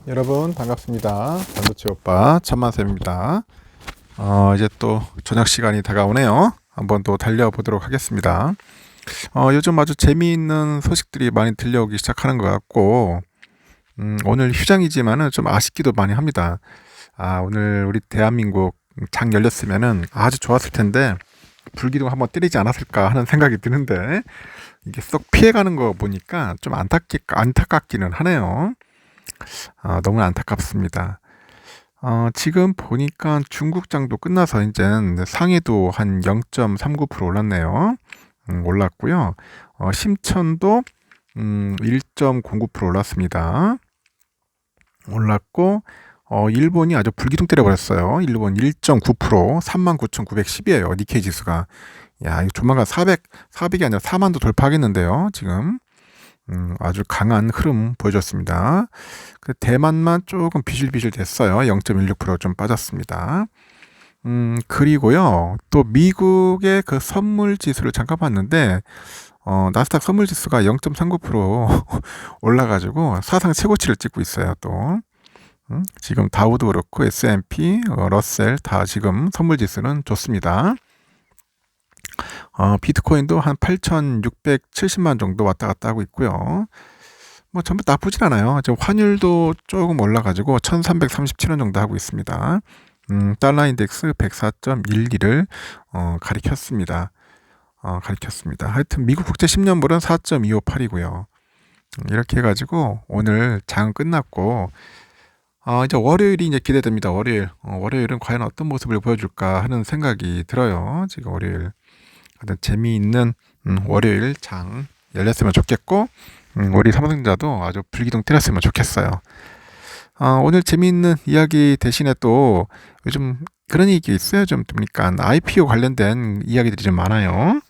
여러분 반갑습니다. 반도체 오빠 천만쌤입니다. 이제 또 저녁 시간이 다가오네요. 한번 또 달려보도록 하겠습니다. 요즘 아주 재미있는 소식들이 많이 들려오기 시작하는 것 같고, 오늘 휴장이지만은 좀 아쉽기도 많이 합니다. 오늘 우리 대한민국 장 열렸으면은 아주 좋았을 텐데 불기둥 한번 때리지 않았을까 하는 생각이 드는데 이게 쏙 피해가는 거 보니까 좀 안타깝기는 하네요. 너무 안타깝습니다. 지금 보니까 중국장도 끝나서 이제 상해도 한 0.39% 올랐네요. 올랐고요. 심천도 1.09% 올랐습니다. 올랐고, 일본이 아주 불기둥 때려버렸어요. 일본 1.9%, 39,910이에요. 니케이 지수가. 야, 이거 조만간 400이 아니라 4만도 돌파하겠는데요. 지금. 아주 강한 흐름 보여줬습니다. 대만만 조금 비실비실 됐어요. 0.16%좀 빠졌습니다. 그리고요, 또 미국의 그 선물 지수를 잠깐 봤는데, 나스닥 선물 지수가 0.39% 올라가지고 사상 최고치를 찍고 있어요, 또. 지금 다우도 그렇고 S&P, 러셀 다 지금 선물 지수는 좋습니다. 비트코인도 한 8,670만 정도 왔다 갔다 하고 있고요. 뭐 전부 나쁘진 않아요. 지금 환율도 조금 올라가지고 1,337원 정도 하고 있습니다. 달러 인덱스 104.12를 가리켰습니다. 가리켰습니다. 하여튼 미국 국채 10년물은 4.258이고요. 이렇게 해가지고 오늘 장 끝났고, 이제 월요일이 이제 기대됩니다. 월요일은 과연 어떤 모습을 보여줄까 하는 생각이 들어요. 지금 월요일. 하여튼 재미있는 월요일 장 열렸으면 좋겠고, 우리 삼성전자도 아주 불기둥 때렸으면 좋겠어요. 오늘 재미있는 이야기 대신에 또 요즘 그런 얘기 있어요. 좀 보니까 IPO 관련된 이야기들이 좀 많아요.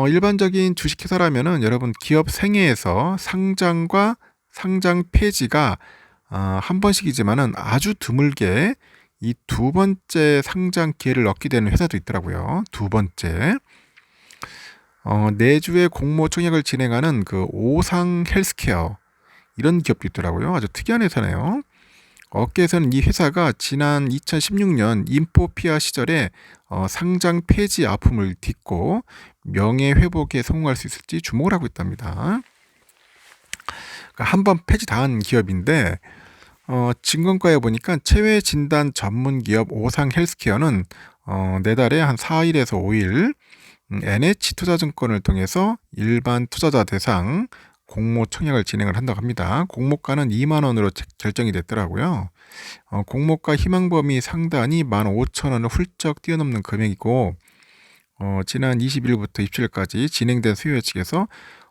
일반적인 주식회사라면은 여러분 기업 생애에서 상장과 상장 폐지가 한 번씩이지만은 아주 드물게 이 두 번째 상장 기회를 얻게 되는 회사도 있더라고요. 두 번째. 내주의 공모 청약을 진행하는 그 오상 헬스케어 이런 기업도 있더라고요. 아주 특이한 회사네요. 업계에서는 이 회사가 지난 2016년 인포피아 시절에 상장 폐지 아픔을 딛고 명예 회복에 성공할 수 있을지 주목을 하고 있답니다. 그러니까 한번 폐지당한 기업인데 증권가에 보니까 체외 진단 전문 기업 오상 헬스케어는 내달에 한 4일에서 5일 NH투자증권을 통해서 일반 투자자 대상 공모 청약을 진행을 한다고 합니다. 공모가는 2만 원으로 결정이 됐더라고요. 공모가 희망 범위 상단이 15,000원을 훌쩍 뛰어넘는 금액이고, 지난 20일부터 27일까지 진행된 수요 예측에서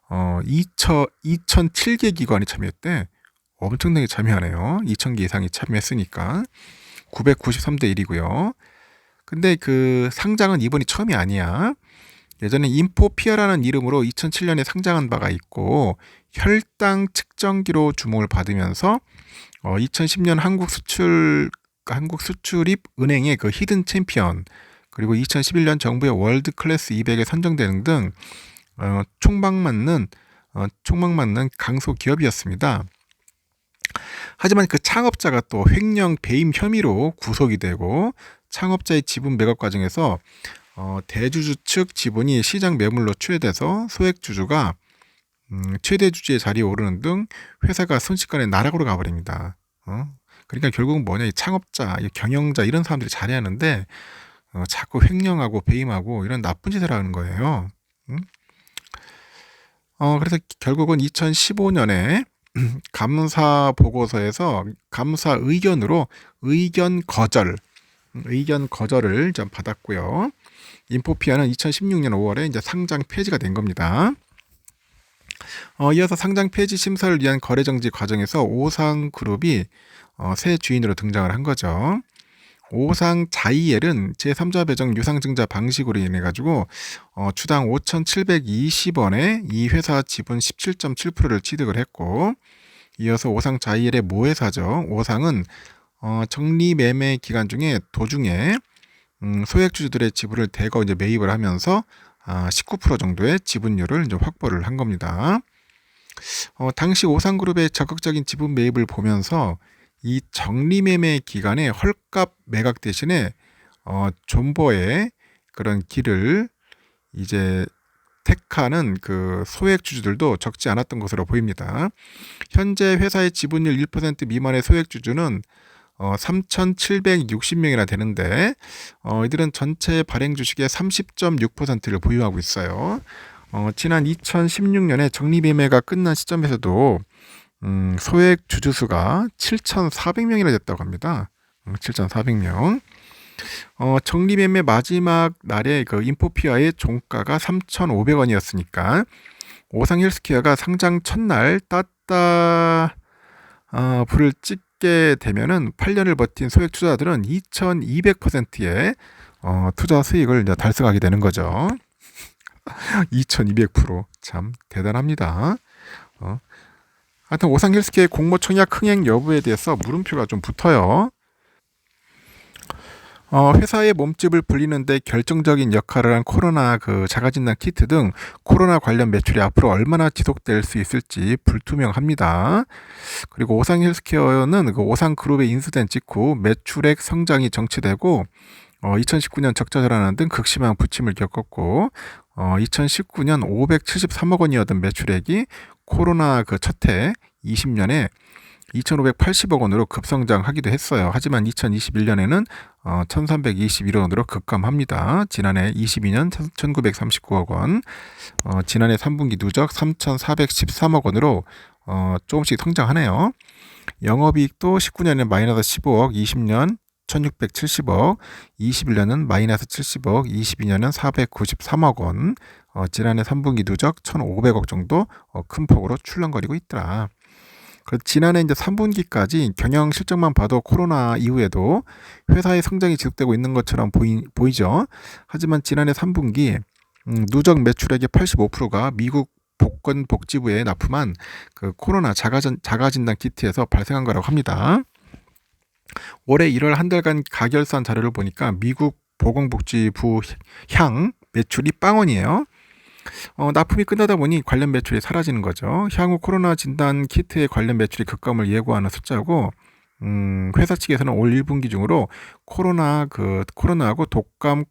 2,007개 기관이 참여했대. 엄청나게 참여하네요. 2,000개 이상이 참여했으니까 993대 1이고요. 근데 그 상장은 이번이 처음이 아니야. 예전에 인포피아라는 이름으로 2007년에 상장한 바가 있고 혈당 측정기로 주목을 받으면서 2010년 한국수출입 은행의 그 히든 챔피언, 그리고 2011년 정부의 월드 클래스 200에 선정되는 등 촉망맞는 강소 기업이었습니다. 하지만 그 창업자가 또 횡령 배임 혐의로 구속이 되고 창업자의 지분 매각 과정에서 대주주 측 지분이 시장 매물로 추회돼서 소액주주가 최대 주주의 자리에 오르는 등 회사가 순식간에 나락으로 가버립니다. 그러니까 결국은 뭐냐, 이 창업자, 이 경영자 이런 사람들이 잘해야 하는데 자꾸 횡령하고 배임하고 이런 나쁜 짓을 하는 거예요. 그래서 결국은 2015년에 감사 보고서에서 감사 의견으로 의견 거절을 좀 받았고요. 인포피아는 2016년 5월에 이제 상장 폐지가 된 겁니다. 이어서 상장 폐지 심사를 위한 거래 정지 과정에서 오상그룹이 새 주인으로 등장을 한 거죠. 오상 자이엘은 제3자 배정 유상증자 방식으로 인해 가지고 주당 5,720원에 이 회사 지분 17.7%를 취득을 했고, 이어서 오상 자이엘의 모회사죠. 오상은 정리 매매 기간 중에 도중에 소액주주들의 지분을 대거 이제 매입을 하면서 19% 정도의 지분율을 이제 확보를 한 겁니다. 당시 오상그룹의 적극적인 지분 매입을 보면서 이 적리매매 기간에 헐값 매각 대신에 존버의 그런 길을 이제 택하는 그 소액 주주들도 적지 않았던 것으로 보입니다. 현재 회사의 지분율 1% 미만의 소액 주주는 3,760명이나 되는데 이들은 전체 발행 주식의 30.6%를 보유하고 있어요. 지난 2016년에 적리매매가 끝난 시점에서도 소액 주주 수가 7,400명이나 됐다고 합니다. 7,400명. 적리매매 마지막 날에 그 인포피아의 종가가 3,500원이었으니까 오상 헬스케어가 상장 첫날 불을 찍게 되면은 8년을 버틴 소액 투자자들은 2,200%의 투자 수익을 이제 달성하게 되는 거죠. 2,200% 참 대단합니다. 하여튼 오상 헬스케어의 공모 청약 흥행 여부에 대해서 물음표가 좀 붙어요. 회사의 몸집을 불리는데 결정적인 역할을 한 코로나 그 자가진단 키트 등 코로나 관련 매출이 앞으로 얼마나 지속될 수 있을지 불투명합니다. 그리고 오상 헬스케어는 그 오상그룹에 인수된 직후 매출액 성장이 정체되고 2019년 적자 전환 등 극심한 부침을 겪었고 2019년 573억 원이었던 매출액이 코로나 그 첫해 20년에 2,580억 원으로 급성장하기도 했어요. 하지만 2021년에는 1,321원으로 급감합니다. 지난해 22년 1,939억 원, 지난해 3분기 누적 3,413억 원으로 조금씩 성장하네요. 영업이익도 19년에 마이너스 15억, 20년 1,670억, 21년은 마이너스 70억, 22년은 493억 원, 지난해 3분기 누적 1,500억 정도 큰 폭으로 출렁거리고 있더라. 지난해 이제 3분기까지 경영 실적만 봐도 코로나 이후에도 회사의 성장이 지속되고 있는 것처럼 보이죠. 하지만 지난해 3분기 누적 매출액의 85%가 미국 보건복지부에 납품한 그 코로나 자가진단 키트에서 발생한 거라고 합니다. 올해 1월 한 달간 가결산 자료를 보니까 미국 보건복지부 향 매출이 빵원이에요. 납품이 끝나다 보니 관련 매출이 사라지는 거죠. 향후 코로나 진단 키트의 관련 매출이 급감을 예고하는 숫자고, 회사 측에서는 올 1분기 중으로 코로나하고 독감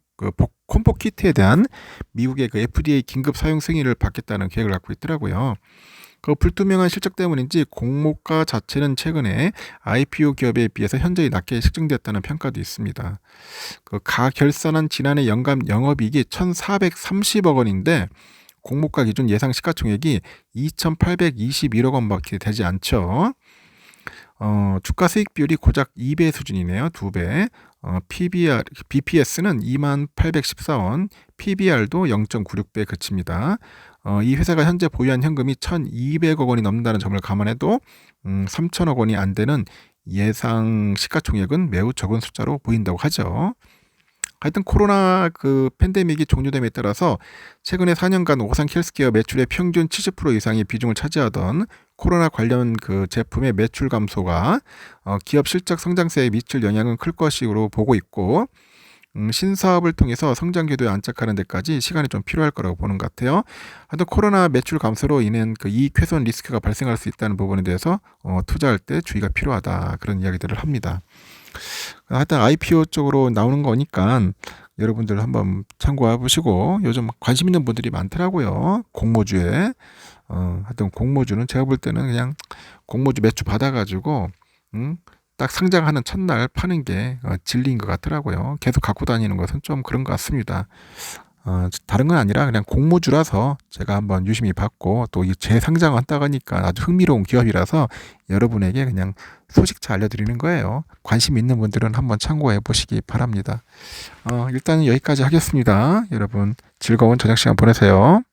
콤보 키트에 대한 미국의 그 FDA 긴급 사용 승인을 받겠다는 계획을 갖고 있더라고요. 그 불투명한 실적 때문인지 공모가 자체는 최근에 IPO 기업에 비해서 현저히 낮게 책정됐다는 평가도 있습니다. 그 가결산한 지난해 연간 영업이익이 1,430억 원인데 공모가 기준 예상 시가총액이 2,821억 원밖에 되지 않죠. 주가 수익 비율이 고작 2배 수준이네요. 2배. BPS는 2814원, PBR도 0.96배 그칩니다. 이 회사가 현재 보유한 현금이 1,200억 원이 넘는다는 점을 감안해도 3,000억 원이 안 되는 예상 시가총액은 매우 적은 숫자로 보인다고 하죠. 하여튼 코로나 그 팬데믹이 종료됨에 따라서 최근에 4년간 오상 헬스케어 매출의 평균 70% 이상의 비중을 차지하던 코로나 관련 그 제품의 매출 감소가 기업 실적 성장세에 미칠 영향은 클 것으로 보고 있고, 신사업을 통해서 성장 궤도에 안착하는 데까지 시간이 좀 필요할 거라고 보는 것 같아요. 하여튼 코로나 매출 감소로 인한 그 이익 훼손 리스크가 발생할 수 있다는 부분에 대해서 투자할 때 주의가 필요하다, 그런 이야기들을 합니다. 하여튼 IPO 쪽으로 나오는 거니까 여러분들 한번 참고해 보시고, 요즘 관심 있는 분들이 많더라고요. 공모주에. 하여튼 공모주는 제가 볼 때는 그냥 공모주 매출 받아가지고 딱 상장하는 첫날 파는 게 진리인 것 같더라고요. 계속 갖고 다니는 것은 좀 그런 것 같습니다. 다른 건 아니라 그냥 공모주라서 제가 한번 유심히 봤고, 또 이 재상장 한다고 하니까 아주 흥미로운 기업이라서 여러분에게 그냥 소식차 알려드리는 거예요. 관심 있는 분들은 한번 참고해 보시기 바랍니다. 일단은 여기까지 하겠습니다. 여러분 즐거운 저녁 시간 보내세요.